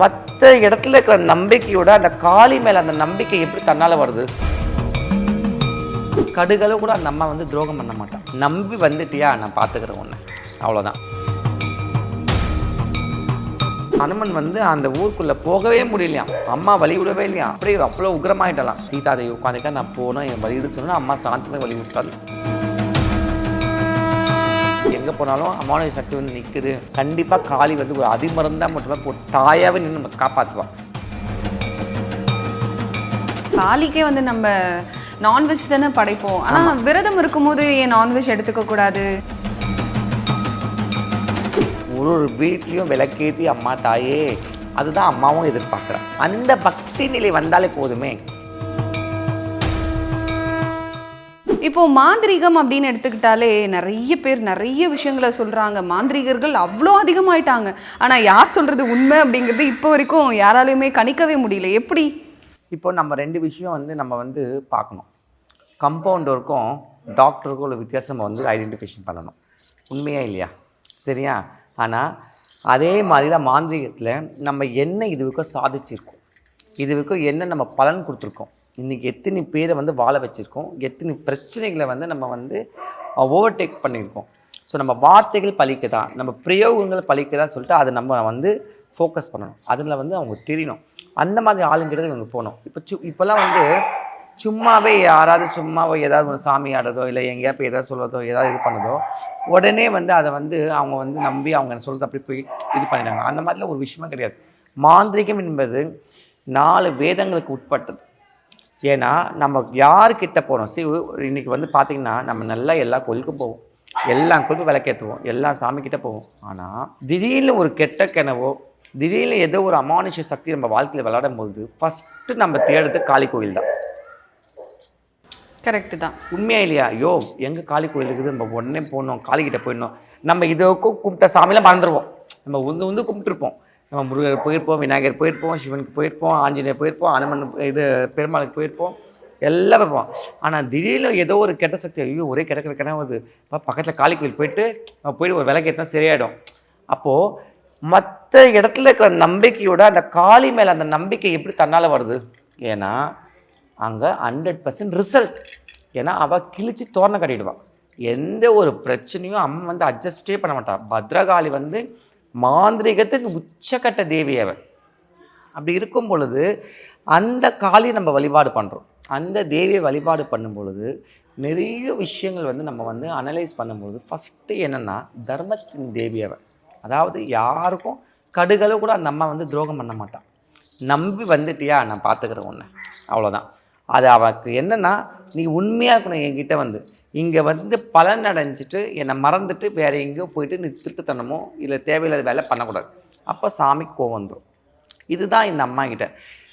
மற்ற இடத்துல இருக்கிற நம்பிக்கையோட அந்த காளி மேலே அந்த நம்பிக்கை எப்படி தன்னால் வருது? கடுகளவு கூட அந்த அம்மா வந்து துரோகம் பண்ண மாட்டான். நம்பி வந்துட்டியா, நான் பார்த்துக்கிறேன் ஒன்று, அவ்வளோதான். அனுமன் வந்து அந்த ஊருக்குள்ளே போகவே முடியலையாம். அம்மா வழி விடவே இல்லையா. அப்படியே அவ்வளோ உக்ரமாயிட்டலாம். சீதாதேவி உட்காந்துக்கா, நான் போனோம் என் வழிவிட சொன்னால் அம்மா சாந்தமே வழி விட்டாள். எங்கே போனாலும் அம்மாவுடைய சக்தி வந்து நிற்குது. கண்டிப்பாக காளி வந்து ஒரு அதிமருந்தாக மட்டுமே தாயாகவே நின்று நம்ம காப்பாற்றுவான். காளிக்கே வந்து நம்ம நான்வெஜ் தானே படைப்போம். ஆனால் விரதம் இருக்கும்போது ஏன் நான்வெஜ் எடுத்துக்க கூடாது? ஒரு வீட்லேயும் விளக்கேற்றி அம்மா தாயே, அதுதான் அம்மாவும் எதிர்பார்க்குறான். அந்த பக்தி நிலை வந்தாலே போதுமே. இப்போ மாந்திரீகம் அப்படின்னு எடுத்துக்கிட்டாலே நிறைய பேர் நிறைய விஷயங்களை சொல்றாங்க. மாந்திரிகர்கள் அவ்வளோ அதிகமாயிட்டாங்க. ஆனா யார் சொல்றது உண்மை அப்படிங்கிறது இப்போ வரைக்கும் யாராலையுமே கணிக்கவே முடியல. எப்படி? இப்போ நம்ம ரெண்டு விஷயம் வந்து நம்ம வந்து பார்க்கணும். கம்பவுண்டருக்கும் டாக்டருக்கும் உள்ள வித்தியாசம் நம்ம வந்து ஐடென்டிஃபிகேஷன் பண்ணணும். உண்மையா இல்லையா? சரியா? ஆனால் அதே மாதிரி தான் மாந்திரிகத்தில் நம்ம என்ன இதுவரைக்கும் சாதிச்சிருக்கோம், இதுவரைக்கும் என்ன நம்ம பலன் கொடுத்துருக்கோம், இன்றைக்கி எத்தனை பேரை வந்து வாழ வச்சுருக்கோம், எத்தனை பிரச்சனைகளை வந்து நம்ம வந்து ஓவர்டேக் பண்ணியிருக்கோம். ஸோ நம்ம வார்த்தைகள் பழிக்குதா, நம்ம பிரயோகங்கள் பழிக்குதா சொல்லிட்டு அதை நம்ம வந்து ஃபோக்கஸ் பண்ணணும். அதில் வந்து அவங்க தெரியணும். அந்த மாதிரி ஆளுங்கிறது இவங்க போகணும். இப்போல்லாம் வந்து சும்மாவே யாராவது சும்மாவே ஏதாவது ஒரு சாமி ஆடுறதோ இல்லை எங்கேயா போய் எதாவது சொல்கிறதோ ஏதாவது இது பண்ணதோ உடனே வந்து அதை வந்து அவங்க வந்து நம்பி அவங்க சொல்கிறது அப்படி போய் இது பண்ணிடுறாங்க. அந்த மாதிரிலாம் ஒரு விஷயமே கிடையாது. மாந்திரிகம் என்பது 4 வேதங்களுக்கு உட்பட்டது. ஏன்னா நம்ம யார்கிட்ட போகிறோம்? இன்றைக்கி வந்து பார்த்திங்கன்னா நம்ம நல்லா எல்லா கோயிலுக்கும் போவோம், எல்லா கோயிலுக்கும் விளக்கேற்றுவோம், எல்லா சாமிக்கிட்ட போவோம். ஆனால் திடீர்னு ஒரு கெட்ட கிணவோ திடீர்னு ஏதோ ஒரு அமானுஷ சக்தி நம்ம வாழ்க்கையில் விளையாடும் போது ஃபஸ்ட்டு நம்ம தேடுறது காளி கோயில் தான். கரெக்டு தான். உண்மையா இல்லையா? ஐயோ எங்கே காளி கோயில் இருக்குது, நம்ம உடனே போகணும், காளிக்கிட்ட போயிடணும். நம்ம இதுக்கும் கும்பிட்ட சாமியெல்லாம் மறந்துடுவோம். நம்ம உந்து கும்பிட்டுருப்போம். நம்ம முருகர் போயிருப்போம், விநாயகர் போயிருப்போம், சிவனுக்கு போயிருப்போம், ஆஞ்சநேயர் போயிருப்போம், அனுமன் பெருமாளுக்கு போயிருப்போம், எல்லாம் போயிருப்போம். ஆனால் திடீர்னு ஏதோ ஒரு கெட்ட சக்தி, ஐயோ ஒரே கிடக்கிற கிணவுது, பக்கத்தில் காளி கோயில் போயிட்டு ஒரு விளக்கேற்றினா சரியாயிடும். அப்போது மற்ற இடத்துல இருக்கிற நம்பிக்கையோட அந்த காளி மேலே அந்த நம்பிக்கை எப்படி தன்னால் வருது? ஏன்னா அங்கே 100% ரிசல்ட். ஏன்னா அவள் கிழிச்சு தோரணை கட்டிடுவாள். எந்த ஒரு பிரச்சனையும் அம்மா வந்து அட்ஜஸ்டே பண்ண மாட்டாள். பத்ரகாளி வந்து மாந்திரிகத்துக்கு உச்சக்கட்ட தேவி அவள். அப்படி இருக்கும் பொழுது அந்த காளி நம்ம வழிபாடு பண்ணுறோம். அந்த தேவியை வழிபாடு பண்ணும் பொழுது நிறைய விஷயங்கள் வந்து நம்ம வந்து அனலைஸ் பண்ணும்பொழுது ஃபஸ்ட்டு என்னென்னா தர்மத்தின் தேவி அவள். அதாவது யாருக்கும் கடுகளவு கூட அந்த அம்மா வந்து துரோகம் பண்ண மாட்டான். நம்பி வந்துட்டியா, நான் பார்த்துக்கிறேன் ஒன்று, அவ்வளோதான். அது அவளுக்கு என்னென்னா, நீ உண்மையாக இருக்கணும் என்கிட்ட வந்து. இங்கே வந்து பலன் அடைஞ்சிட்டு என்னை மறந்துட்டு வேறு எங்கேயோ போயிட்டு நீ திருட்டுத்தனமோ இல்லை தேவையில்லாத வேலை பண்ணக்கூடாது. அப்போ சாமிக்கு கோவம் வந்துடும். இதுதான் இந்த அம்மா கிட்ட.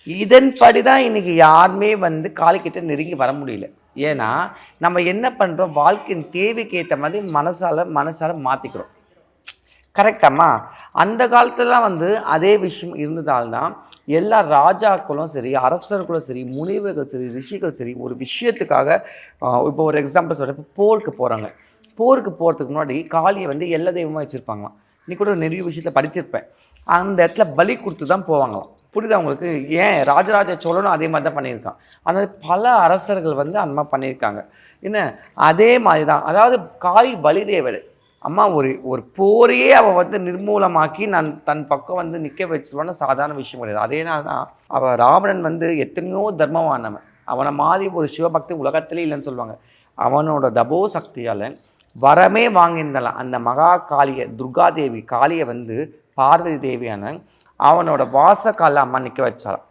இதன்படி தான் இன்றைக்கி யாருமே வந்து காளிக்கிட்ட நெருங்கி வர முடியல. ஏன்னா நம்ம என்ன பண்ணுறோம், வாழ்க்கையின் தேவைக்கு ஏற்ற மாதிரி மனசால மாற்றிக்கிறோம். கரெக்டாம்மா? அந்த காலத்துலலாம் வந்து அதே விஷயம் இருந்ததால்தான் எல்லா ராஜாக்களும் சரி, அரசர்களும் சரி, முனிவர்கள் சரி, ரிஷிகள் சரி, ஒரு விஷயத்துக்காக இப்போ ஒரு எக்ஸாம்பிள் சொல்கிறேன். இப்போ போருக்கு போகிறாங்க. போருக்கு போகிறதுக்கு முன்னாடி காளியை வந்து எல்லா தெய்வமாக வச்சுருப்பாங்களாம். நீ கூட நிறைய விஷயத்தில் படிச்சிருப்பேன். அந்த இடத்துல பலி கொடுத்து தான் போவாங்களாம். புரியுதா உங்களுக்கு? ஏன் ராஜராஜ சோழனும் அதே மாதிரி தான் பண்ணியிருக்கான். அந்த பல அரசர்கள் வந்து அந்த மாதிரி பண்ணியிருக்காங்க. என்ன அதே மாதிரி தான். அதாவது காளி பலிதேவர் அம்மா ஒரு போரையே அவள் வந்து நிர்மூலமாக்கி தன் பக்கம் வந்து நிற்க வச்சுருவான்னு சாதாரண விஷயம் கிடையாது. அதேனால தான் அவள் ராவணன் வந்து எத்தனையோ தர்மமானவன். அவனை மாதிரி ஒரு சிவபக்தி உலகத்திலே இல்லைன்னு சொல்லுவாங்க. அவனோட தபோ சக்தியால் வரமே வாங்கியிருந்தலாம். அந்த மகா காளியை, துர்காதேவி காளியை வந்து பார்வதி தேவியான அவனோட வாசக்காலில் அம்மா நிற்க வச்சாலாம்.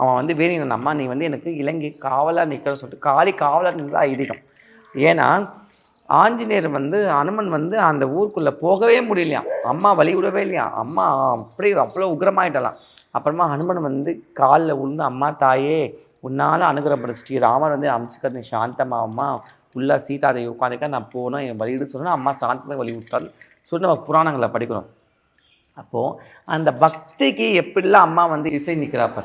அவன் வந்து வேணும், அம்மா நீ வந்து எனக்கு இலங்கை காவலாக நிற்கிறன்னு சொல்லிட்டு காளி காவலாக நின்றது ஐதீகம். ஏன்னா ஆஞ்சநேயர் வந்து அனுமன் வந்து அந்த ஊருக்குள்ளே போகவே முடியலையாம். அம்மா வழி விடவே இல்லையா. அம்மா அப்படியே அவ்வளோ உக்ரமாயிட்டலாம். அப்புறமா ஹனுமன் வந்து காலில் விழுந்து, அம்மா தாயே உன்னால் அனுகிரகப்பட ஸ்ரீ ராமர் வந்து அமைச்சுக்கிறது சாந்தமா, அம்மா உள்ளே சீதாதேவி உட்காந்துக்கா, நான் போனோம் என் வழிவிடு சொன்னால் அம்மா சாந்தமாக வழி விட்டால் சொல்லி நம்ம புராணங்களை படிக்கிறோம். அப்போது அந்த பக்திக்கு எப்படிலாம் அம்மா வந்து இசை நிற்கிறாப்ப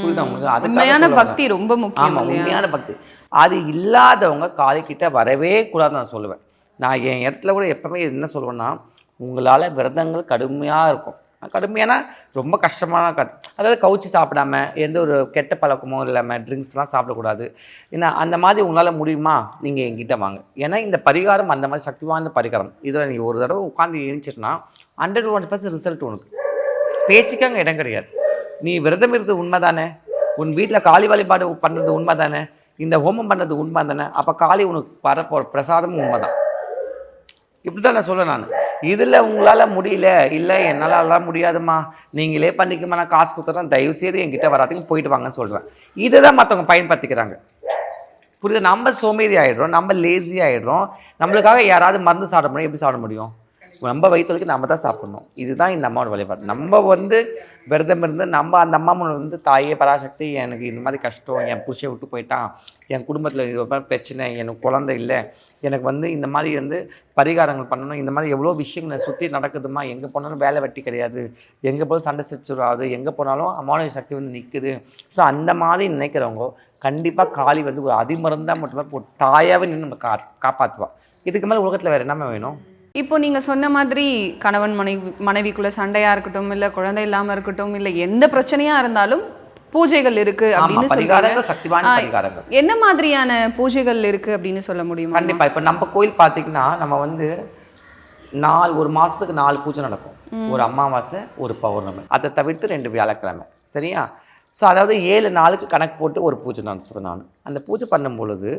புரியுதா உங்களுக்கு? அதுக்கான பக்தி ரொம்ப முக்கியம். ஆமாம், உண்மையான பக்தி. அது இல்லாதவங்க காளிக்கிட்ட வரவே கூடாது நான் சொல்லுவேன். நான் என் இடத்துல கூட எப்பவுமே என்ன சொல்லுவேன்னா, உங்களால் விரதங்கள் கடுமையாக இருக்கும், கடுமையான ரொம்ப கஷ்டமான அதாவது கவுச்சி சாப்பிடாம எந்த ஒரு கெட்ட பழக்கமோ இல்லாமல் ட்ரிங்க்ஸ்லாம் சாப்பிடக்கூடாது. ஏன்னா அந்த மாதிரி உங்களால் முடியுமா, நீங்கள் என்கிட்ட வாங்க. ஏன்னா இந்த பரிகாரம் அந்த மாதிரி சக்தி வாய்ந்த பரிகாரம். இதில் நீங்கள் ஒரு தடவை உட்காந்து எழுந்துச்சுன்னா 100% ரிசல்ட் உனக்கு. பேச்சுக்கு அங்கே இடம் கிடையாது. நீ விரதம் இருக்கிறது உண்மை தானே, உன் வீட்டில் காளி வழிபாடு பண்ணுறது உண்மை தானே, இந்த ஹோமம் பண்ணுறது உண்மை தானே, அப்போ காளி உனக்கு வரப்போ பிரசாதமும் உண்மை தான். இப்படி தான் நான் சொல்கிறேன். நான் இதில் உங்களால் முடியல, இல்லை என்னால் அதெல்லாம் முடியாதுமா, நீங்களே பண்ணிக்குமா, நான் காசு கொடுத்துறேன், தயவுசெய்து என்கிட்ட வராதுங்க, போயிட்டு வாங்கன்னு சொல்லுவேன். இதை தான் மற்றவங்க பயன்படுத்திக்கிறாங்க. புரியுது? நம்ம சோம்பேறி ஆகிடுறோம், நம்ம லேசி ஆகிடுறோம். நம்மளுக்காக யாராவது மருந்து சாப்பிட முடியும்? எப்படி சாப்பிட முடியும்? நம்ம வயிற்றுக்கு நம்ம தான் சாப்பிடணும். இதுதான் இந்த அம்மாவோட வழிபாடு. நம்ம விரதம் இருந்து நம்ம அந்த அம்மா முன்ன தாயே பராசக்தி, எனக்கு இந்த மாதிரி கஷ்டம், என் புருஷை விட்டு போயிட்டான், என் குடும்பத்தில் இது மாதிரி பிரச்சனை, எனக்கு குழந்தை இல்லை, எனக்கு இந்த மாதிரி பரிகாரங்கள் பண்ணணும், இந்த மாதிரி எவ்வளோ விஷயங்களை சுற்றி நடக்குதுமா, எங்கே போனாலும் வேலை வெட்டி கிடையாது, எங்கே போனாலும் சண்டை சச்சுராது, எங்கே போனாலும் அம்மாவோட சக்தி நிற்குது. ஸோ அந்த மாதிரி நினைக்கிறவங்க கண்டிப்பாக காளி ஒரு அதிமருந்தாக மட்டுமே ஒரு தாயாகவே நின்று நம்ம காப்பாற்றுவா. இதுக்கு மேலே உலகத்தில் வேறு என்னமே வேணும்? இப்போ நீங்கள் சொன்ன மாதிரி கணவன் மனைவிக்குள்ளே சண்டையாக இருக்கட்டும், இல்லை குழந்தை இல்லாமல் இருக்கட்டும், இல்லை எந்த பிரச்சனையாக இருந்தாலும் பூஜைகள் இருக்கு அப்படின்னு பரிகாரங்கள், சக்திவாய்ந்த பரிகாரங்கள். என்ன மாதிரியான பூஜைகள் இருக்கு அப்படின்னு சொல்ல முடியுமா? கண்டிப்பா. இப்போ நம்ம கோயில் பார்த்தீங்கன்னா நம்ம ஒரு மாதத்துக்கு 4 பூஜை நடக்கும். ஒரு அமாவாசை, ஒரு பௌர்ணமி, அதை தவிர்த்து 2 வியாழக்கிழமை. சரியா? ஸோ அதாவது 7 நாளுக்கு கணக்கு போட்டு ஒரு பூஜை நடத்துகிறேன் நான். அந்த பூஜை பண்ணும் பொழுது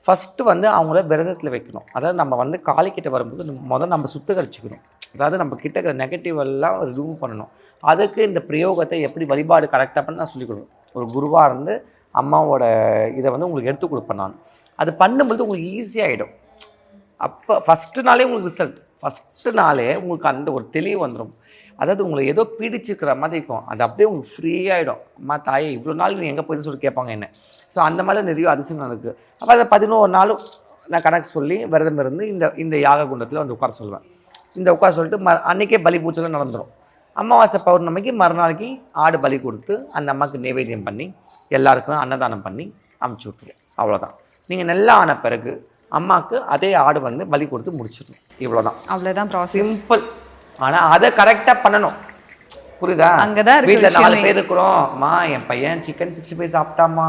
ஃபஸ்ட்டு அவங்கள விரதத்தில் வைக்கணும். அதாவது நம்ம காளிக்கிட்ட வரும்போது முதல்ல நம்ம சுத்தகரிச்சுக்கணும். அதாவது நம்ம கிட்ட இருக்கிற நெகட்டிவ் எல்லாம் ரிமூவ் பண்ணணும். அதுக்கு இந்த பிரயோகத்தை எப்படி வழிபாடு கரெக்டாக பண்ண நான் சொல்லிக் கொடுப்பேன். ஒரு குருவாக இருந்து அம்மாவோட இதை உங்களுக்கு எடுத்து கொடுப்பேன் நான். அது பண்ணும்போது உங்களுக்கு ஈஸியாகிடும். அப்போ ஃபஸ்ட்டு நாளே உங்களுக்கு ரிசல்ட், ஃபஸ்ட்டு நாளே உங்களுக்கு அந்த ஒரு தெளிவு வந்துடும். அதாவது உங்களை ஏதோ பீடிச்சிருக்கிற மாதிரி இருக்கும், அது அப்படியே உங்களுக்கு ஃப்ரீயாகிடும். அம்மா தாயே இவ்வளோ நாள் நீ எங்கே போயின்னு சொல்லி கேட்பாங்க என்ன. ஸோ அந்த மாதிரி நிறைய அதிசயங்கள் இருக்குது. அப்போ அதை 11 நாளும் நான் கணக்கு சொல்லி விரதம் இருந்து இந்த யாக குண்டத்தில் உட்கார சொல்லுவேன். உட்கார சொல்லிட்டு அன்றைக்கே பலி பூஜைலாம் நடந்துடும். அமாவாசை பௌர்ணமிக்கு மறுநாளைக்கு ஆடு பலி கொடுத்து அந்த அம்மாவுக்கு நைவேத்தியம் பண்ணி எல்லாருக்கும் அன்னதானம் பண்ணி அமுச்சு விட்ருவோம். அவ்வளோதான். நீங்கள் நல்லா ஆன பிறகு அம்மாவுக்கு அதே ஆடு பலி கொடுத்து முடிச்சிடணும். அவ்வளோதான் சிம்பிள். ஆனால் அதை கரெக்டாக பண்ணணும். புரியுதா? அங்கதான் வீட்டில் 4 பேர் இருக்கிறோம். அம்மா என் பையன் சிக்கன் 65 சாப்பிட்டாமா,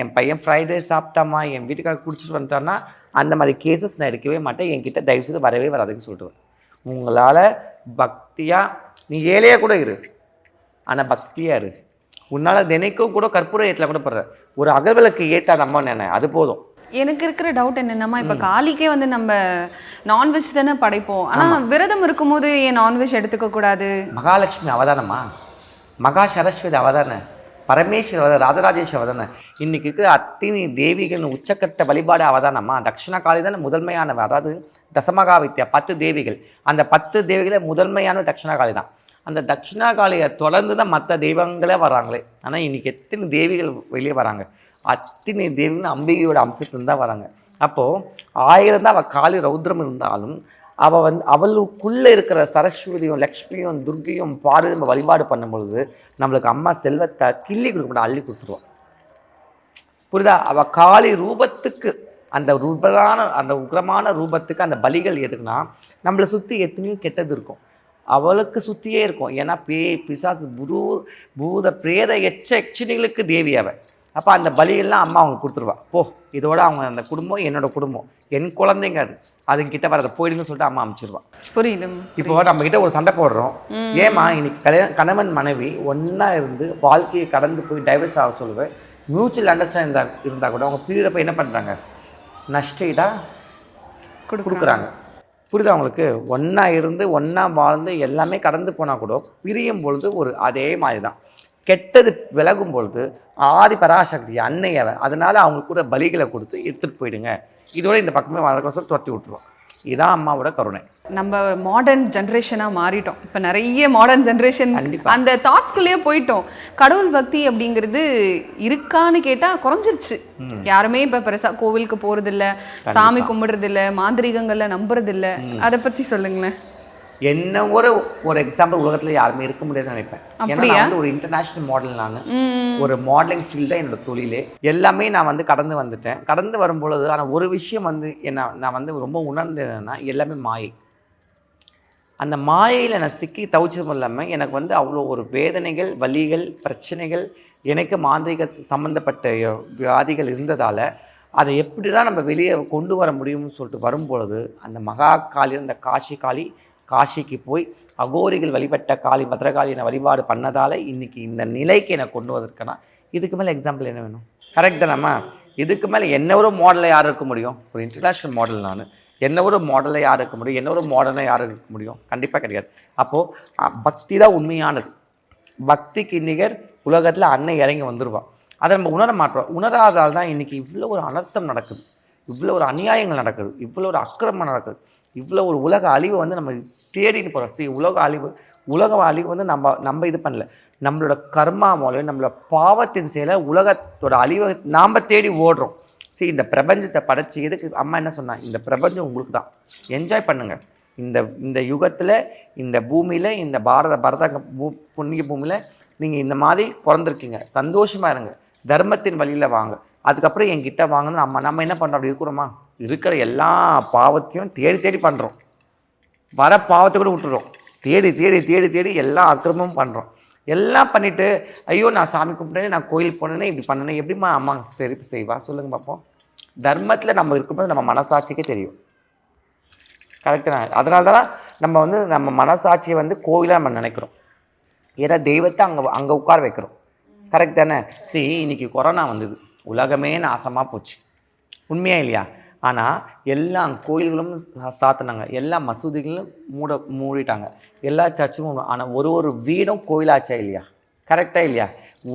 என் பையன் ஃப்ரைட் ரைஸ் சாப்பிட்டாமா, என் வீட்டுக்காரர் குடிச்சிட்டு வந்துட்டான்னா அந்த மாதிரி கேசஸ் நான் எடுக்கவே மாட்டேன். என்கிட்ட தயவுசெய்து வரவே வராதுன்னு சொல்லிட்டு. உங்களால் பக்தியாக நீ ஏழையாக கூட இரு, ஆனால் பக்தியாக இரு. உன்னால் தினைக்கும் கூட கற்பூர ஏற்றில் கூட போடுற ஒரு அகல்விளக்கு ஏற்றாத அம்மா என்ன, அது போதும். எனக்கு இருக்கிற டவுட் என்னன்னா, இப்போ காளிக்கே நம்ம நான்வெஜ் தானே படைப்போம், ஆனால் விரதம் இருக்கும்போது ஏன் நான்வெஜ் எடுத்துக்க கூடாது? மகாலட்சுமி அவதானமா, மகா சரஸ்வதி அவதான, பரமேஸ்வர அவதான, ராஜராஜேஸ்வர அவதான. இன்னைக்கு இருக்கிற அத்தினி தேவிகள் உச்சக்கட்ட வழிபாடு அவதானம்மா. தட்சிணா காளி தானே முதன்மையானவ. அதாவது தசமகா வித்யா 10 தேவிகள். அந்த 10 தேவிகளை முதன்மையான தட்சிணா காளி தான். அந்த தட்சிணா காளியை தொடர்ந்து தான் மற்ற தெய்வங்களே வராங்களே. ஆனால் இன்றைக்கி எத்தனை தேவிகள் வெளியே வராங்க, அத்தனை தேவிகள் அம்பிகையோட அம்சத்துலேருந்து தான் வராங்க. அப்போது 1000 தான் அவள் காளி ரௌத்ரம் இருந்தாலும் அவள் அவளுக்குள்ளே இருக்கிற சரஸ்வதியும் லக்ஷ்மியும் துர்கையும் பாடு நம்ம வழிபாடு பண்ணும் பொழுது நம்மளுக்கு அம்மா செல்வத்தை கிள்ளி கொடுக்க மாட்டா, அள்ளி கொடுத்துருவோம். புரியுதா? அவள் காளி ரூபத்துக்கு அந்த உக்ரமான ரூபத்துக்கு அந்த பலிகள் எதுக்குன்னா நம்மளை சுற்றி எத்தனையோ கெட்டது இருக்கும், அவளுக்கு சுற்றியே இருக்கும். ஏன்னா பிசாசு பூத பிரேத எச்சனிகளுக்கு தேவி அவள். அப்போ அந்த பலியெல்லாம் அம்மா அவங்க கொடுத்துருவா. இதோட அவங்க அந்த குடும்பம் என்னோட குடும்பம், என் குழந்தைங்க, அதுங்கிட்ட வரதை போயிடுங்கன்னு சொல்லிட்டு அம்மா அனுப்பிச்சிருவா. புரியுது. இப்போ நம்மக்கிட்ட ஒரு சண்டை போடுறோம், ஏமா இன்னைக்கு கணவன் மனைவி ஒன்றா இருந்து வாழ்க்கையை கடந்து போய் டைவர்ஸ் ஆக சொல்லுவேன். மியூச்சுவல் அண்டர்ஸ்டாண்டிங் இருந்தால் கூட அவங்க பீரியடப்போ என்ன பண்ணுறாங்க, நஷ்டீடாக கொடுக்குறாங்க. புரியுதா அவங்களுக்கு? ஒன்றா இருந்து ஒன்றா வாழ்ந்து எல்லாமே கடந்து போனால் கூட பிரியும் பொழுது அதே மாதிரி தான். கெட்டது விலகும் பொழுது ஆதி பராசக்தி அன்னையவை, அதனால் அவங்களுக்கு கூட பலிகளை கொடுத்து எடுத்துகிட்டு போயிடுங்க, இதோட இந்த பக்கமே வளர்க்க சொல்லி துரத்தி விட்டுருவோம். இதுதான் அம்மாவோட கருணை. நம்ம மாடர்ன் ஜென்ரேஷனாக மாறிட்டோம். இப்போ நிறைய மாடர்ன் ஜென்ரேஷன் அந்த தாட்ஸ்குள்ளேயே போயிட்டோம். கடவுள் பக்தி அப்படிங்கிறது இருக்கான்னு கேட்டால் குறைஞ்சிருச்சு. யாருமே இப்போ பெருசாக கோவிலுக்கு போகிறதில்ல, சாமி கும்பிடுறதில்ல, மாந்திரிகங்களில் நம்புறதில்ல. அதை பற்றி சொல்லுங்களேன். என்ன ஒரு எக்ஸாம்பிள் உலகத்தில் யாருமே இருக்க முடியாதுன்னு நினைப்பேன். ஏன்னா ஒரு இன்டர்நேஷ்னல் மாடல், நான் ஒரு மாடலிங் ஃபீல்டு தான் என்னோட தொழிலே. எல்லாமே நான் கடந்து வந்துட்டேன். கடந்து வரும்பொழுது ஆனால் ஒரு விஷயம் நான் ரொம்ப உணர்ந்தது என்னன்னா, எல்லாமே மாயை. அந்த மாயையில் நான் சிக்கி தவிச்சதும் இல்லாமல் எனக்கு வந்து அவ்வளோ ஒரு வேதனைகள், வலிகள், பிரச்சனைகள், எனக்கு மாந்திரிக சம்மந்தப்பட்ட வியாதிகள் இருந்ததால் அதை எப்படி தான் நம்ம வெளியே கொண்டு வர முடியும்னு சொல்லிட்டு வரும்பொழுது அந்த மகா காளி, அந்த காஷி காளி, காஷிக்கு போய் அகோரிகள் வழிபட்ட காளி, பத்ரகாளியை வழிபாடு பண்ணதால் இன்றைக்கி இந்த நிலைக்கு என்னை கொண்டு வந்திருக்கேன்னா இதுக்கு மேலே எக்ஸாம்பிள் என்ன வேணும்? கரெக்ட் தானம்மா? இதுக்கு மேலே என்ன ஒரு மாடலில் யார் இருக்க முடியும்? ஒரு இன்டர்நேஷ்னல் மாடல் நான். என்ன ஒரு மாடலில் யார் இருக்க முடியும்? என்ன ஒரு மாடலில் யார் இருக்க முடியும்? கண்டிப்பாக கிடையாது. அப்போது பக்தி தான் உண்மையானது. பக்திக்கு நிகர் உலகத்தில் அன்னை இறங்கி வந்துடுவாள். அதை நம்ம உணர மாட்டோம். உணராதால் தான் இன்றைக்கி இவ்வளோ ஒரு அனர்த்தம் நடக்குது, இவ்வளோ ஒரு அநியாயங்கள் நடக்குது, இவ்வளோ ஒரு அக்கிரமம் நடக்குது, இவ்வளோ ஒரு உலக அழிவு வந்து நம்ம தேடிட்டு போகிறோம். உலக அழிவு வந்து நம்ம இது பண்ணல, நம்மளோட கர்மா மூலம் நம்மளோட பாவத்தின் செயலை உலகத்தோட அழிவை நாம் தேடி ஓடுறோம். இந்த பிரபஞ்சத்தை படைச்சி எதுக்கு அம்மா என்ன சொன்னாங்க? இந்த பிரபஞ்சம் உங்களுக்கு தான், என்ஜாய் பண்ணுங்கள். இந்த யுகத்தில், இந்த பூமியில், இந்த பரத புண்ணிய பூமியில் நீங்கள் இந்த மாதிரி பிறந்திருக்கீங்க, சந்தோஷமாக இருங்க, தர்மத்தின் வழியில் வாங்க, அதுக்கப்புறம் என்கிட்ட வாங்கன்னு நம்ம என்ன பண்ணுறோம்? அப்படி இருக்கிறோமா? இருக்கிற எல்லா பாவத்தையும் தேடி தேடி பண்ணுறோம். வர பாவத்தை கூட விட்டுறோம். தேடி தேடி தேடி தேடி எல்லா அக்கிரமும் பண்ணுறோம். எல்லாம் பண்ணிவிட்டு ஐயோ நான் சாமி கும்பிட்டேனே, நான் கோயில் போனேனே, இப்படி பண்ணனே, எப்படிம்மா அம்மா சரி செய்வா சொல்லுங்கள் பார்ப்போம். தர்மத்தில் நம்ம இருக்கும்போது நம்ம மனசாட்சிக்கே தெரியும். கரெக்டு தான். அதனால தான் நம்ம மனசாட்சியை வந்து கோயிலாக நம்ம நினைக்கிறோம். ஏன்னா தெய்வத்தை அங்கே உட்கார வைக்கிறோம். கரெக்ட் தானே? இன்றைக்கி கொரோனா வந்தது, உலகமே நாசமாக போச்சு, உண்மையாக இல்லையா? ஆனால் எல்லா கோயில்களும் சாத்தினாங்க, எல்லா மசூதிகளும் மூடிட்டாங்க, எல்லா சர்ச்சும். ஆனால் ஒரு வீடும் கோயிலாச்சா இல்லையா? கரெக்டாக இல்லையா?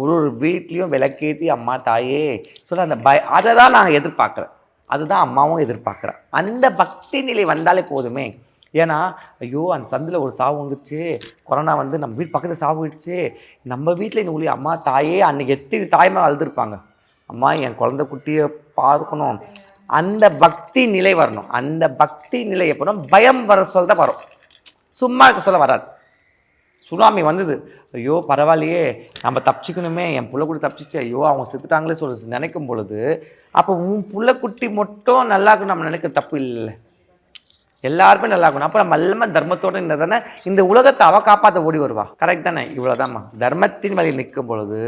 ஒரு வீட்லேயும் விளக்கேற்றி அம்மா தாயே சொல்ல அந்த அதை தான் நான் எதிர்பார்க்குறேன். அதுதான் அம்மாவும் எதிர்பார்க்குறேன். அந்த பக்தி நிலை வந்தாலே போதுமே. ஏன்னா ஐயோ அந்த சந்தில் ஒரு சாவு வந்துடுச்சு, கொரோனா வந்து நம்ம வீட்டு பக்கத்தில் சாவு போயிடுச்சு, நம்ம வீட்டில் இந்த ஒளி அம்மா தாயே அன்றைக்கி எத்தனை தாய்மா அழுதுருப்பாங்க, அம்மா என் குழந்தை குட்டியை பார்க்கணும். அந்த பக்தி நிலை வரணும். அந்த பக்தி நிலை எப்போ பயம் வர சொல்ல தான் வரும், சும்மா இருக்க சொல்ல வராது. சுனாமி வந்தது, ஐயோ பரவாயில்லையே நம்ம தப்பிச்சிக்கணுமே, என் புள்ளக்குட்டி தப்பிச்சிச்சு, ஐயோ அவங்க செத்துட்டாங்களே சொல்லி நினைக்கும் பொழுது அப்போ உன் புள்ளக்குட்டி மட்டும் நல்லா இருக்கணும் நம்ம நினைக்கிற தப்பு இல்லை, எல்லாருமே நல்லா இருக்கணும். அப்போ நம்ம எல்லாமே தர்மத்தோடு இருந்தால் தானே இந்த உலகத்தை அவள் காப்பாற்ற ஓடி வருவா. கரெக்ட் தானே? இவ்வளோதாம்மா. தர்மத்தின் வழியில் நிற்கும் பொழுது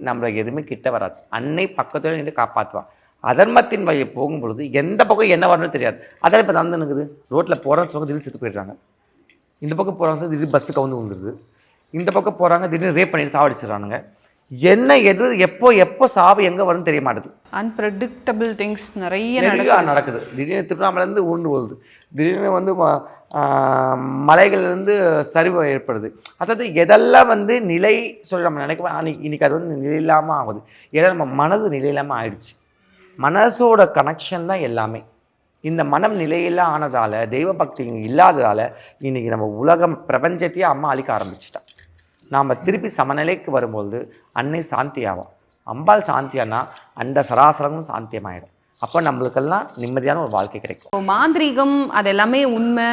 நம்மளுக்கு எதுவுமே கிட்ட வராது. அன்னை பக்கத்தோடு நின்று காப்பாற்றுவா. அதர்மத்தின் வழியை போகும் பொழுது எந்த பக்கம் என்ன வரணும்னு தெரியாது. அதெல்லாம் இப்போ தான் இருக்குது. ரோட்டில் போகிறோன்னு சொல்லுங்க, திடீர்னு செத்து போயிடுறாங்க. இந்த பக்கம் போகிறாங்க, திடீர்னு பஸ்ஸு கவுந்து வந்துடுது. இந்த பக்கம் போகிறாங்க, திடீர்னு ரேப் பண்ணிட்டு சாவடிச்சிடறானுங்க. என்ன எது எப்போ சாவு எங்கே வரும்னு தெரிய மாட்டுது. அன்பிரடிக்டபிள் திங்ஸ் நிறைய நடக்குது. திடீர்னு திருவண்ணாமலேருந்து உருண்டு போகுது, திடீர்னு வந்து மலைகள்லேருந்து சரிவு ஏற்படுது. அதாவது எதெல்லாம் வந்து நிலை சொல்லி நம்ம நினைக்கிறோம், இன்றைக்கி அது வந்து நிலை இல்லாமல் ஆகுது. ஏன்னா நம்ம மனது நிலை இல்லாமல் ஆயிடுச்சு. மனசோட கனெக்ஷன் தான் எல்லாமே. இந்த மனம் நிலையெல்லாம் ஆனதால், தெய்வ பக்தி இல்லாததால் இன்றைக்கி நம்ம உலகம் பிரபஞ்சத்தையே அம்மா அழிக்க ஆரம்பிச்சிட்டா. நாம் திருப்பி சமநிலைக்கு வரும்போது அன்னை சாந்தி ஆகும். அம்பாள் சாந்தியானா அந்த சராசரமும் சாந்தியமாயிடும். அப்போ நம்மளுக்கெல்லாம் நிம்மதியான ஒரு வாழ்க்கை கிடைக்கும். மாந்திரீகம் அது எல்லாமே உண்மை,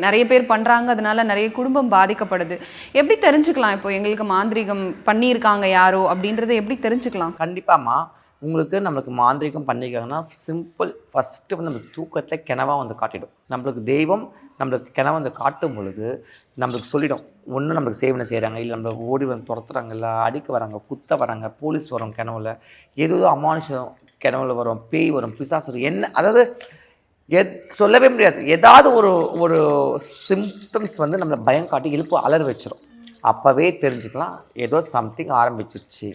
நிறைய பேர் பண்ணுறாங்க, அதனால நிறைய குடும்பம் பாதிக்கப்படுது. எப்படி தெரிஞ்சுக்கலாம் இப்போ எங்களுக்கு மாந்திரீகம் பண்ணியிருக்காங்க யாரோ அப்படின்றத எப்படி தெரிஞ்சுக்கலாம்? கண்டிப்பாம்மா, நம்மளுக்கு மாந்திரிகம் பண்ணியிருக்காங்கன்னா சிம்பிள். ஃபஸ்ட்டு வந்து நம்ம தூக்கத்தில் கிணவாக வந்து காட்டிடும். நம்மளுக்கு தெய்வம் நம்மளுக்கு கிணவ வந்து காட்டும் பொழுது நம்மளுக்கு சொல்லிடும், ஒன்று நம்மளுக்கு சேவனை செய்கிறாங்க, இல்லை நம்மளுக்கு ஓடி வந்து துரத்துறாங்க, இல்லை அடிக்க வராங்க, குத்த வராங்க, போலீஸ் வரும் கிணவுல, ஏதோ அமானுஷம் கிணவுல வரும், பேய் வரும், பிசாசு வரும், என்ன அதாவது சொல்லவே முடியாது. ஏதாவது ஒரு சிம்டம்ஸ் வந்து நம்மளை பயம் காட்டி இழுப்பு அலற வச்சிடும். அப்போவே தெரிஞ்சுக்கலாம் ஏதோ சம்திங் ஆரம்பிச்சிருச்சு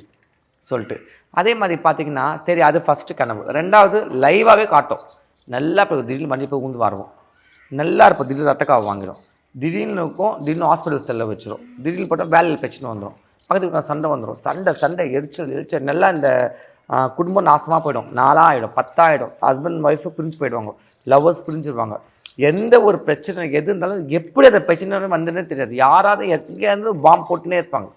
சொல்லிட்டு. அதே மாதிரி பார்த்திங்கன்னா சரி, அது ஃபஸ்ட்டு கனவு. ரெண்டாவது லைவாகவே காட்டும். நல்லா இப்போ திடீர்னு மணி போய் ஊந்து வருவோம், நல்லா இருப்போம், திடீர்னு ரத்தக்காவை வாங்கிடும், திடீர்னு இருக்கும், திடீர்னு ஹாஸ்பிட்டல் செல்ல வச்சிடும், திடீர்னு போட்டால் வேலையில் பிரச்சனை வந்துடும், பக்கத்துக்கு சண்டை வந்துடும், சண்டை எரிச்சல் நல்லா இந்த குடும்பம் நாசமாக போயிடும், 4 ஆகிடும், 10 ஆகிடும், ஹஸ்பண்ட் ஒய்ஃபு பிரிஞ்சு போயிடுவாங்க, லவ்வர்ஸ் பிரிஞ்சிடுவாங்க. எந்த ஒரு பிரச்சனை எது இருந்தாலும் எப்படி அந்த பிரச்சனை வந்துன்னே தெரியாது. யாராவது எங்கேயாவது பாம்பு போட்டுனே இருப்பாங்க.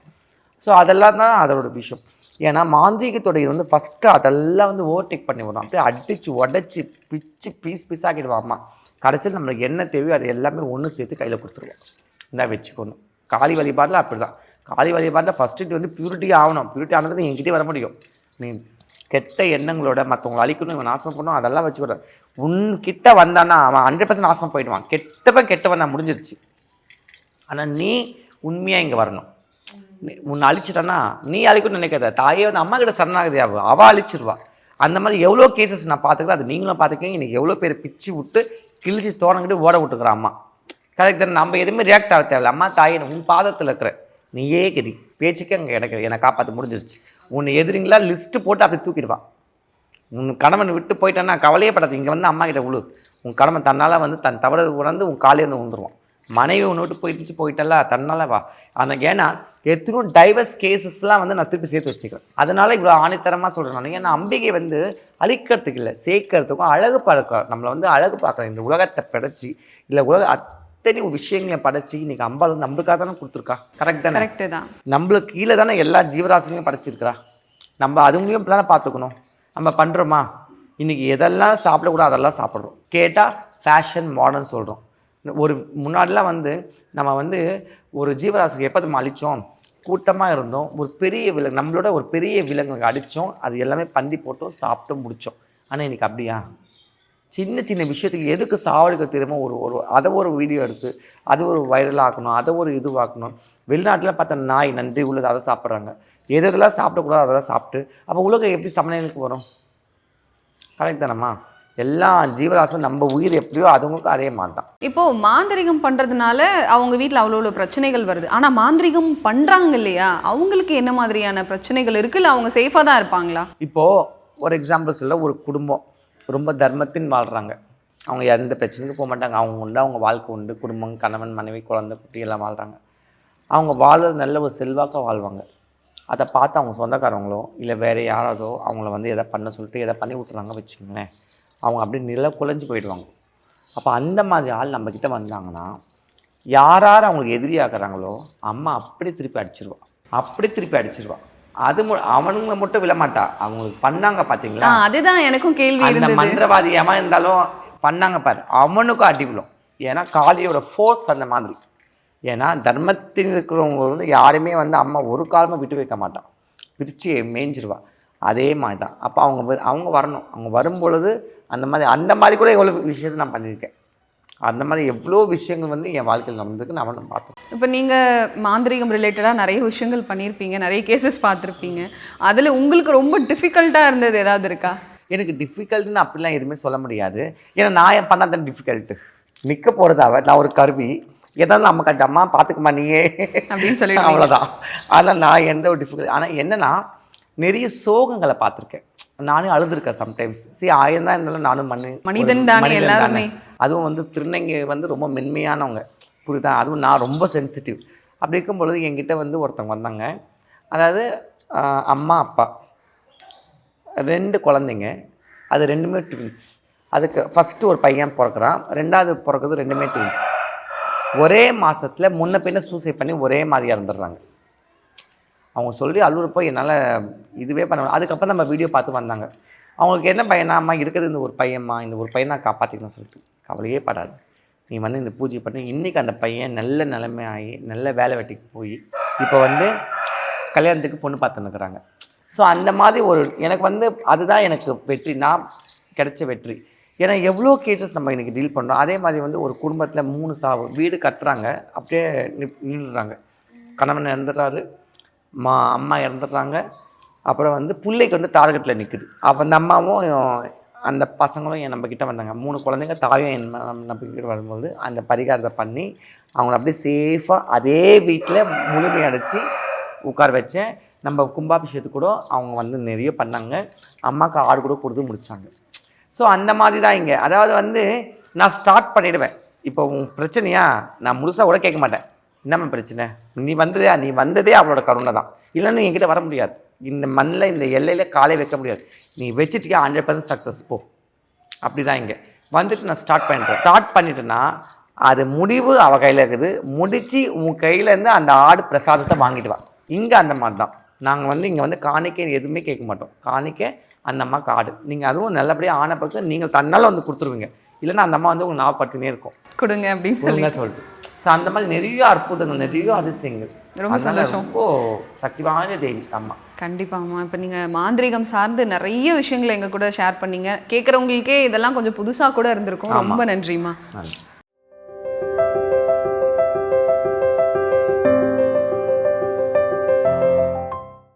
ஸோ அதெல்லாம் தான் அதோட விஷயம். ஏன்னா மாந்திரிகத்தோடைய வந்து ஃபஸ்ட்டு அதெல்லாம் வந்து ஓவர்டேக் பண்ணி விடும். அப்படியே அடித்து உடச்சி பிச்சு பீஸ் ஆக்கிடுவாம்மா. கடைசியில் நம்மளுக்கு என்ன தேவையோ அது எல்லாமே ஒன்று சேர்த்து கையில் கொடுத்துருவோம். இந்த வச்சுக்கணும். காளி வழிபாடில் அப்படி தான். காளி வழிபாடில் ஃபஸ்ட்டு வந்து பியூரிட்டி ஆகணும். பியூரிட்டி ஆனது என்கிட்டே வர முடியும். நீ கெட்ட எண்ணங்களோட மற்றவங்களை அழிக்கணும், இவன் நாசம் பண்ணணும், அதெல்லாம் வச்சுக்கூடாது. உன்கிட்ட வந்தானா அவன் 100% நாசம் போயிடுவான். கெட்டவன் நான் முடிஞ்சிருச்சு. ஆனால் நீ உண்மையாக இங்கே வரணும். உன்னை அழிச்சிட்டானா நீ அழிக்கணும்னு நினைக்காத. தாயே வந்து அம்மா கிட்ட சரணாகதி ஆகும், அவள் அழிச்சிருவா. அந்த மாதிரி எவ்வளோ கேசஸ் நான் பார்த்துக்கிறேன். அது நீங்களும் பார்த்துக்கங்க. இன்றைக்கி எவ்வளோ பேர் பிச்சு விட்டு கிழிச்சி தோணங்கிட்டு ஓட விட்டுக்கிறோம் அம்மா. கரெக்ட் தானே? நம்ம எதுவுமே ரியாக்ட் ஆக தேவையில்ல. அம்மா தாயே உன் பாதத்தில் இருக்கிற நீயே கதி பேச்சுக்கு அங்கே கிடைக்கிற என்னை காப்பாற்ற முடிஞ்சிருச்சு. உன்னை எதிரிங்களா லிஸ்ட்டு போட்டு அப்படி தூக்கிடுவான். உன் கணவன் விட்டு போயிட்டான்னா கவலையே படாது. இங்கே வந்து அம்மா கிட்ட உழு. உன் கணவன் தன்னால் வந்து தன் தவறு உணர்ந்து உன் காலையே வந்து விழுந்துருவான். மனைவி ஒன்று விட்டு போயிட்டல தன்னால் வா. அந்த ஏன்னா எத்தனையோ டைவர்ஸ் கேசஸ்லாம் வந்து நான் திருப்பி சேர்த்து வச்சுக்கிறேன். அதனால் இவ்வளோ ஆணித்தரமாக சொல்கிறேன் நான். ஏன்னா அம்பிகை வந்து அழிக்கிறதுக்கு இல்லை, சேர்க்கறதுக்கும் அழகு பார்க்க, நம்மளை வந்து அழகு பார்க்குறேன். இந்த உலகத்தை படைச்சி இல்லை அத்தனை விஷயங்களையும் படைச்சி இன்றைக்கி அம்பாள் வந்து நம்மளுக்காக தானே கொடுத்துருக்கா. கரெக்ட் தானே? கரெக்டு தான். நம்மளுக்கு கீழே தானே எல்லா ஜீவராசிலையும் படைச்சிருக்கிறா. நம்ம அதுங்களையும் தானே பார்த்துக்கணும். நம்ம பண்ணுறோமா? இன்றைக்கி எதெல்லாம் சாப்பிடக்கூடாது அதெல்லாம் சாப்பிட்றோம். கேட்டால் ஃபேஷன் மாடர்ன் சொல்கிறோம். ஒரு முன்னாடிலாம் வந்து நம்ம வந்து ஒரு ஜீவராசிக்கு எப்போ நம்ம அழித்தோம்? கூட்டமாக இருந்தோம். ஒரு பெரிய விலங்கு, நம்மளோட ஒரு பெரிய விலங்குக்கு அடித்தோம். அது எல்லாமே பந்தி போட்டோம், சாப்பிட்டு முடித்தோம். ஆனால் இன்றைக்கி அப்படியா? சின்ன சின்ன விஷயத்துக்கு எதுக்கு சாவடிக்க தெரியுமோ அதை ஒரு வீடியோ எடுத்து அது ஒரு வைரல் ஆக்கணும், அதை ஒரு இதுவாக்கணும். வெளிநாட்டில் பார்த்தா நாய் நன்றி உள்ளது அதை சாப்பிட்றாங்க. எதெல்லாம் சாப்பிடக்கூடாது அதெல்லாம் சாப்பிட்டு அப்போ உலகம் எப்படி சமநிலைக்கு வரும்? கரெக்ட் தானம்மா? எல்லா ஜீவராசியும் நம்ம உயிர் எப்படியோ அதுங்களுக்கு அதே மாதிரி தான். இப்போது மாந்திரிகம் பண்ணுறதுனால அவங்க வீட்டில் அவ்வளோ பிரச்சனைகள் வருது. ஆனால் மாந்திரிகம் பண்ணுறாங்க இல்லையா, அவங்களுக்கு என்ன மாதிரியான பிரச்சனைகள் இருக்குது? இல்லை அவங்க சேஃபாக தான் இருப்பாங்களா? இப்போது ஒரு எக்ஸாம்பிள் சொல்ல, ஒரு குடும்பம் ரொம்ப தர்மத்தின் வாழ்கிறாங்க. அவங்க எந்த பிரச்சனைக்கும் போக மாட்டாங்க. அவங்க உண்டு, அவங்க வாழ்க்கை உண்டு, குடும்பம், கணவன், மனைவி, குழந்தை, குட்டி எல்லாம் வாழ்கிறாங்க. அவங்க வாழ்றது நல்ல ஒரு செல்வாக்காக வாழ்வாங்க. அதை பார்த்து அவங்க சொந்தக்காரங்களோ இல்லை வேறு யாராவதோ அவங்கள வந்து எதை பண்ண சொல்லிட்டு எதை பண்ணி விட்டுறாங்க வச்சுக்கோங்களேன், அவங்க அப்படியே நில குலைஞ்சி போயிடுவாங்க. அப்போ அந்த மாதிரி ஆள் நம்மக்கிட்ட வந்தாங்கன்னா யார் அவங்களுக்கு எதிரியாக்குறாங்களோ அம்மா அப்படி திருப்பி அடிச்சிருவா. அது அவனுங்களை மட்டும் விழமாட்டா, அவங்களுக்கு பண்ணாங்க பார்த்தீங்களா? அதுதான் எனக்கும் கேள்வி. அந்த மந்திரவாதி ஏமா இருந்தாலும் பண்ணாங்க பாரு, அவனுக்கும் அடி விழும். ஏன்னா காளியோட ஃபோர்ஸ் அந்த மாதிரி. ஏன்னா தர்மத்தில் இருக்கிறவங்க வந்து யாருமே வந்து அம்மா ஒரு காலமாக விட்டு வைக்க மாட்டான், பிரித்து மேய்ஞ்சிருவா. அதே மாதிரி தான். அப்போ அவங்க வரணும். அவங்க வரும்பொழுது அந்த மாதிரி கூட எவ்வளோ விஷயத்தை நான் பண்ணியிருக்கேன். அந்த மாதிரி எவ்வளோ விஷயங்கள் வந்து என் வாழ்க்கையில் நடந்திருக்கு, நான் அவனை பார்த்தேன். இப்போ நீங்கள் மாந்திரிகம் ரிலேட்டடாக நிறைய விஷயங்கள் பண்ணியிருப்பீங்க, நிறைய கேசஸ் பார்த்துருப்பீங்க. அதில் உங்களுக்கு ரொம்ப டிஃபிகல்ட்டாக இருந்தது ஏதாவது இருக்கா? எனக்கு டிஃபிகல்ட்டுன்னு அப்படிலாம் எதுவுமே சொல்ல முடியாது. ஏன்னா நான் என் பண்ணால் தான் டிஃபிகல்ட்டு. நிற்க போகிறதாவ நான் ஒரு கருவி, ஏதாவது அம்மா கட்ட அம்மா பார்த்துக்குமா நீயே அப்படின்னு சொல்லி அவ்வளோதான். அதனால் நான் எந்த ஒரு டிஃபிகல்ட். ஆனால் என்னென்னா நிறைய சோகங்களை பார்த்துருக்கேன். நானே அழுதுருக்கேன் சம்டைம்ஸ். ஆயந்தான் இருந்தாலும் நானும் மனிதன் தானே எல்லாருமே. அதுவும் வந்து திருநங்கை வந்து ரொம்ப மென்மையானவங்க, புரியுதா? அதுவும் நான் ரொம்ப சென்சிட்டிவ். அப்படி இருக்கும்பொழுது என்கிட்ட வந்து ஒருத்தவங்க வந்தாங்க. அதாவது அம்மா அப்பா 2 குழந்தைங்க, அது 2மே ட்வின்ஸ். அதுக்கு ஃபஸ்ட்டு ஒரு பையன் பிறக்கிறான், 2வது பிறக்கிறது 2மே ட்வின்ஸ். ஒரே மாதத்தில் முன்ன பின்ன சூசைட் பண்ணி ஒரே மாதிரியாக இருந்துடுறாங்க. அவங்க சொல்லி அழுகுறப்போ என்னால் இதுவே பண்ண. அதுக்கப்புறம் நம்ம வீடியோ பார்த்து வந்தாங்க. அவங்களுக்கு என்ன பையனா, அம்மா இருக்கிறது இந்த ஒரு பையன்மா, இந்த ஒரு பையனை காப்பாற்றிக்கணும்னு சொல்லிட்டு. கவலையே படாது, நீ வந்து இந்த பூஜை பண்ணி இன்றைக்கி அந்த பையன் நல்ல நிலைமை ஆகி நல்ல வேலை வெட்டிக்கு போய் இப்போ வந்து கல்யாணத்துக்கு பொண்ணு பார்த்துன்னுக்குறாங்க. ஸோ அந்த மாதிரி ஒரு எனக்கு வந்து அதுதான் எனக்கு வெற்றி, நான் கிடைச்ச வெற்றி. ஏன்னா எவ்வளோ கேசஸ் நம்ம இன்றைக்கி டீல் பண்ணுறோம். அதே மாதிரி வந்து ஒரு குடும்பத்தில் 3 சாவு, வீடு கட்டுறாங்க அப்படியே நின்றுடுறாங்க. கணவன் இறந்துடுறாரு, அம்மா இறந்துடுறாங்க. அப்புறம் வந்து பிள்ளைக்கு வந்து டார்கெட்டில் நிற்குது. அப்போ அந்த அம்மாவும் அந்த பசங்களும் நம்மக்கிட்ட வந்தாங்க. 3 குழந்தைங்க, தாயும் நம்மக்கிட்ட வரும்போது அந்த பரிகாரத்தை பண்ணி அவங்கள அப்படியே சேஃபாக அதே வீட்டில் முழுமையடைச்சி உட்கார வச்சேன். நம்ம கும்பாபிஷேகத்துக்கு கூட அவங்க வந்து நிறைய பண்ணாங்க. அம்மாவுக்கு ஆடு கூட கொடுத்து முடித்தாங்க. ஸோ அந்த மாதிரி தான் இங்கே. அதாவது வந்து நான் ஸ்டார்ட் பண்ணிவிடுவேன். இப்போ உன் பிரச்சனையா நான் முழுசாக கூட கேட்க மாட்டேன். என்னம்மா பிரச்சனை, நீ வந்ததே அவளோட கருணை தான், இல்லைன்னு என்கிட்ட வர முடியாது. இந்த மண்ணில் இந்த எல்லையில் காலை வைக்க முடியாது. நீ வச்சுட்டியா 100% சக்ஸஸ் போ. அப்படி தான் இங்கே வந்துட்டு நான் ஸ்டார்ட் பண்ணிட்டேன்னா அது முடிவு அவள் கையில் இருக்குது. முடித்து உன் கையிலேருந்து அந்த ஆடு பிரசாதத்தை வாங்கிட்டு வா. இங்கே அந்த மாதிரி தான். நாங்கள் வந்து இங்கே வந்து காணிக்கை எதுவுமே கேட்க மாட்டோம். காணிக்கை அந்த அம்மாவுக்கு ஆடு. நீங்கள் அதுவும் நல்லபடியாக ஆன பக்கம் நீங்கள் தன்னால் வந்து கொடுத்துருவீங்க. இல்லைன்னா அந்த அம்மா வந்து உங்களுக்கு ஞாபகப்படுத்தினே இருக்கும், கொடுங்க அப்படின்னு சொல்லி சொல்லிட்டு. ஸோ அந்த மாதிரி நிறைய அற்புதங்கள், நிறைய அதிசயங்கள். ரொம்ப சந்தோஷம். ரொம்ப சக்தி வாய்ந்த தேவி அம்மா. கண்டிப்பாம்மா. இப்போ நீங்கள் மாந்திரீகம் சார்ந்து நிறைய விஷயங்களை எங்கள் கூட ஷேர் பண்ணீங்க. கேட்குறவங்களுக்கே இதெல்லாம் கொஞ்சம் புதுசாக கூட இருந்திருக்கும். ரொம்ப நன்றிம்மா. நன்றி.